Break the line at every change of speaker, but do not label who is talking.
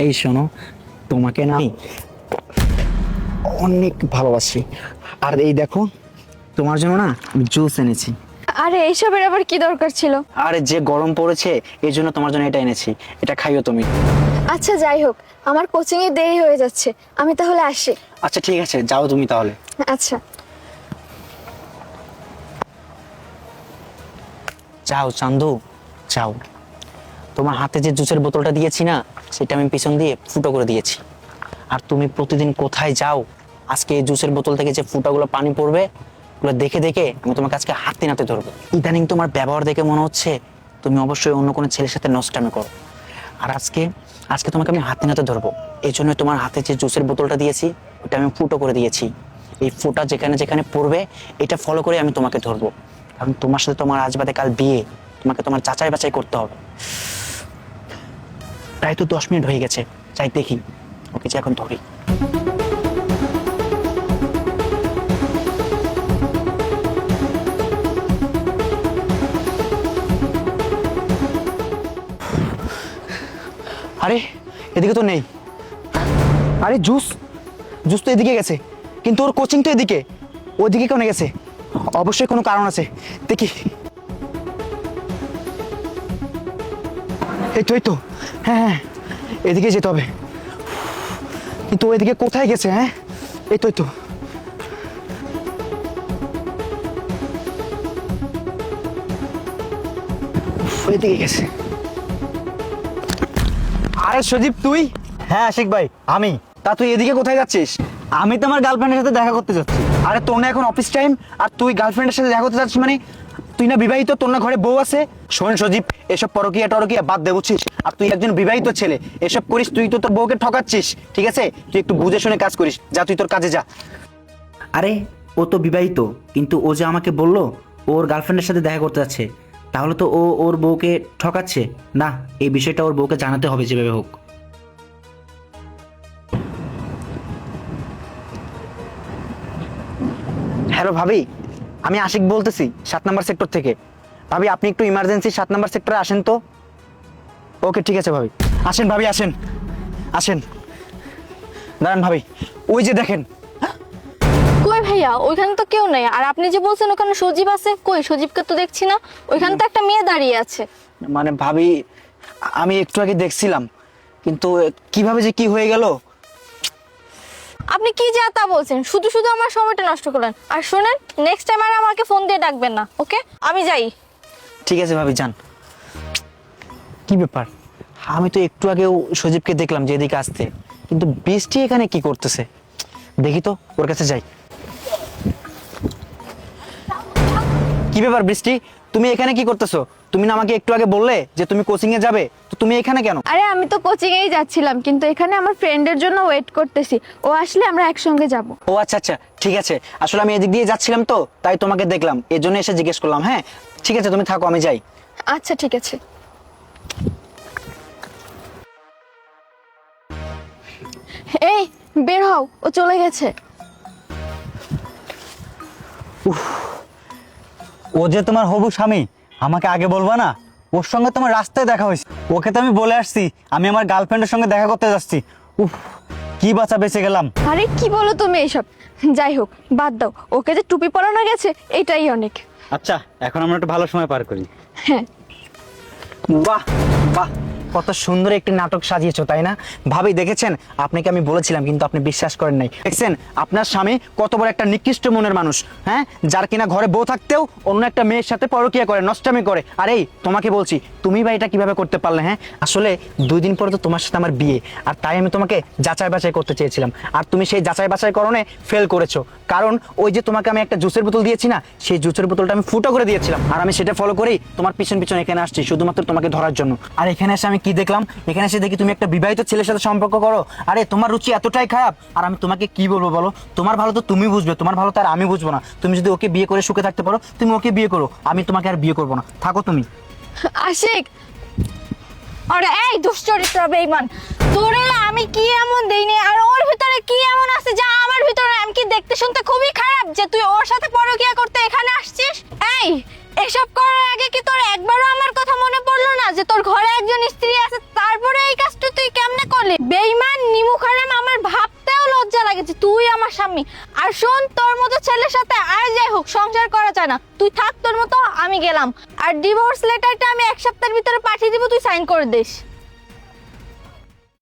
এই শোনো, তোমাকে না আমি অনেক ভালোবাসি। আর এই দেখো, তোমার জন্য না আমি জুস এনেছি।
আরে এইসবের আবার কি দরকার ছিল?
আরে যে গরম পড়েছে এই জন্য তোমার জন্য এটা এনেছি, এটা খাইও তুমি।
আচ্ছা যাই হোক, আমার কোচিং এ দেরি হয়ে যাচ্ছে, আমি তাহলে আসি।
আচ্ছা ঠিক আছে, যাও তুমি তাহলে।
আচ্ছা।
যাও চান্দু, যাও। তোমার হাতে যে জুসের বোতলটা দিয়েছি না, সেটা আমি পিছন দিয়ে ফুটো করে দিয়েছি। আর তুমি প্রতিদিন কোথায় যাও, আজকে এই জুসের বোতল থেকে যে ফুটাগুলো পানি পড়বে ওগুলো দেখে দেখে আমি তোমাকে আজকে হাতে নাতে ধরবো। ইদানিং তোমার ব্যবহার দেখে মনে হচ্ছে তুমি অবশ্যই অন্য কোনো ছেলের সাথে নষ্টামি করো। আর আজকে আজকে তোমাকে আমি হাতে নাতে ধরবো। এই জন্য তোমার হাতে যে জুসের বোতলটা দিয়েছি ওটা আমি ফুটো করে দিয়েছি। এই ফুটা যেখানে যেখানে পড়বে এটা ফলো করে আমি তোমাকে ধরবো। কারণ তোমার সাথে তোমার আজ বাদে কাল বিয়ে, তোমাকে তোমার যাচাই বাছাই করতে হবে। প্রায় তো 10 মিনিট হয়ে গেছে, যাই দেখি ওকে যে এখন ধরি। আরে এদিকে তো নেই। আরে জুস জুস তো এদিকে গেছে, কিন্তু ওর কোচিং তো এদিকে, ওইদিকে কেন গেছে? অবশ্যই কোনো কারণ আছে, দেখি। এই তো হ্যাঁ হ্যাঁ, এদিকে যেতে হবে। কিন্তু ওইদিকে কোথায় গেছে? হ্যাঁ এই তো ওইদিকে গেছে। আরে সজীব তুই?
হ্যাঁ আশিক ভাই, আমি।
তা তুই এদিকে কোথায় যাচ্ছিস?
আমি তো আমার গার্লফ্রেন্ডের সাথে দেখা করতে যাচ্ছি।
আরে তোর না এখন অফিস টাইম, আর তুই গার্লফ্রেন্ডের সাথে দেখা করতে যাচ্ছিস মানে? তুই না বিবাহিত, তোর না ঘরে বউ আছে? শোন সজীব, এসব পরকীয়া টরকীয়া বাদ দে বুঝছিস? আর তুই একজন বিবাহিত ছেলে, এসব করিস তুই তো তোর বউকে ঠকাচ্ছিস, ঠিক আছে? তুই একটু বুঝে শুনে কাজ করিস, যা তুই তোর কাজে যা।
আরে ও তো বিবাহিত, কিন্তু ও যে আমাকে বলল ওর গার্লফ্রেন্ডের সাথে দেখা করতে যাচ্ছে, তাহলে তো ও ওর বউকে ঠকাচ্ছে। না, এই বিষয়টা ওর বউকে জানাতে হবে যেভাবে হোক।
হ্যালো ভাবি, আমি আশিক বলতেছি 7 নম্বর সেক্টর থেকে। ভাবি আপনি একটু ইমার্জেন্সি 7 নম্বর সেক্টরে আসেন তো। ওকে ঠিক আছে ভাবি, আসেন ভাবি আসেন আসেন। দাঁড়ান ভাবি, ওই যে দেখেন।
কই ভাইয়া, ওইখানে তো কেউ নেই। আর আপনি যে বলছেন ওখানে সজীব আছে, কই সজীবকে তো দেখছি না। ওইখানে তো একটা মেয়ে দাঁড়িয়ে আছে।
মানে ভাবি, আমি একটু আগে দেখছিলাম, কিন্তু কিভাবে যে কি হয়ে গেল।
আপনি কি যা তা বলছেন, শুধু শুধু আমার সময়টা নষ্ট করলেন। আর শোনেন, নেক্সট টাইম আর আমাকে ফোন দিয়ে ডাকবেন না, ওকে? আমি যাই।
ঠিক আছে ভাবি যান। কি ব্যাপার, আমি তো একটু আগেও সজীবকে দেখলাম যে এদিকে আসতে, কিন্তু বৃষ্টি এখানে কি করতেছে? দেখি তো, ওর কাছে যাই। কি ব্যাপার বৃষ্টি, তুমি এখানে কি করতেছো? তুমি না আমাকে একটু আগে বললে যে তুমি কোচিং এ যাবে, তো তুমি এখানে কেন?
আরে আমি তো কোচিং এই যাচ্ছিলাম, কিন্তু এখানে আমার ফ্রেন্ডের জন্য ওয়েট করতেছি। ও আসলে আমরা একসঙ্গে যাব।
ও আচ্ছা আচ্ছা, ঠিক আছে। আসলে আমি এদিক দিয়ে যাচ্ছিলাম তো, তাই তোমাকে দেখলাম, এই জন্য এসে জিজ্ঞেস করলাম। হ্যাঁ ঠিক আছে, তুমি থাকো, আমি যাই।
আচ্ছা ঠিক আছে। এই বের হও, ও চলে গেছে।
ও যে তোমার হবু স্বামী, আমাকে আগে বলবা না? ওর সঙ্গে তোমার রাস্তায় দেখা হয়েছে, ওকে তো আমি বলে আসছি আমি আমার গার্লফ্রেন্ডের সঙ্গে দেখা করতে যাচ্ছি। উফ, কি বাঁচা বেঁচে গেলাম।
আরে কি বলো তুমি এইসব? যাই হোক, বাদ দাও। ওকে যে টুপি পরানো গেছে এটাই অনেক।
আচ্ছা, এখন আমরা একটু ভালো সময় পার করি।
হ্যাঁ।
বাহ বাহ, কত সুন্দর একটি নাটক সাজিয়েছো, তাই না ভাবি? দেখেছেন, আপনাকে আমি বলেছিলাম কিন্তু আপনি বিশ্বাস করেন নাই। দেখছেন আপনার স্বামী কত বড় একটা নিকৃষ্ট মনের মানুষ, হ্যাঁ? যার কিনা ঘরে বউ থাকতেও অন্য একটা মেয়ের সাথে পরকীয়া করে, নষ্টামি করে। আর এই তোমাকে বলছি, তুমি বা এটা কিভাবে করতে পারলে? হ্যাঁ আসলে 2 দিন পরে তো তোমার সাথে আমার বিয়ে, আর তাই আমি তোমাকে যাচাই বাছাই করতে চেয়েছিলাম, আর তুমি সেই যাচাই বাছাই করণে ফেল করেছো। কারণ ওই যে তোমাকে আমি একটা জুসের বোতল দিয়েছি না, সেই জুসের বোতলটা আমি ফুটো করে দিয়েছিলাম, আর আমি সেটা ফলো করেই তোমার পিছন পিছন এখানে আসছি শুধুমাত্র তোমাকে ধরার জন্য। আর এখানে এসে আমি কি দেখলাম, এখানে এসে দেখি তুমি একটা বিবাহিত ছেলের সাথে সম্পর্ক করো। আরে তোমার রুচি এতটাই খারাপ, আর আমি তোমাকে কি বলবো বলো? তোমার ভালো তো তুমি বুঝবে, তোমার ভালো তো আর আমি বুঝবো না। তুমি যদি ওকে বিয়ে করে সুখে থাকতে পারো, তুমি ওকে বিয়ে করো, আমি তোমাকে আর বিয়ে করবো না, থাকো তুমি।
আশিক, আরে এই দুশ্চরিত্র বেঈমান, তোরে আমি কি এমন দেইনি? আর ওর ভিতরে কি এমন আছে যা আমার ভিতরে? আমি কি দেখতে শুনতে খুবই খারাপ যে তুই ওর সাথে পরকীয়া করতে এখানে আসছিস? এই এসব করার আগে কি তোর একবারও আমার কথা মনে পড়লো না যে তোর ঘরে একজন স্ত্রী আছে? তারপরে এই কাজটা তুই কেমনে করলি? বলি বেঈমান নিমু খারাম, আমার ভাবতেও লজ্জা লাগেছে তুই আমার স্বামী। আর শোন, তোর মতো ছেলের সাথে আর যাই হোক সংসার করা যায় না, তুই থাক তোর মতো, আমি গেলাম। আর ডিভোর্স লেটারটা আমি 1 সপ্তাহের ভিতরে পাঠিয়ে দিব, তুই সাইন করে দিস।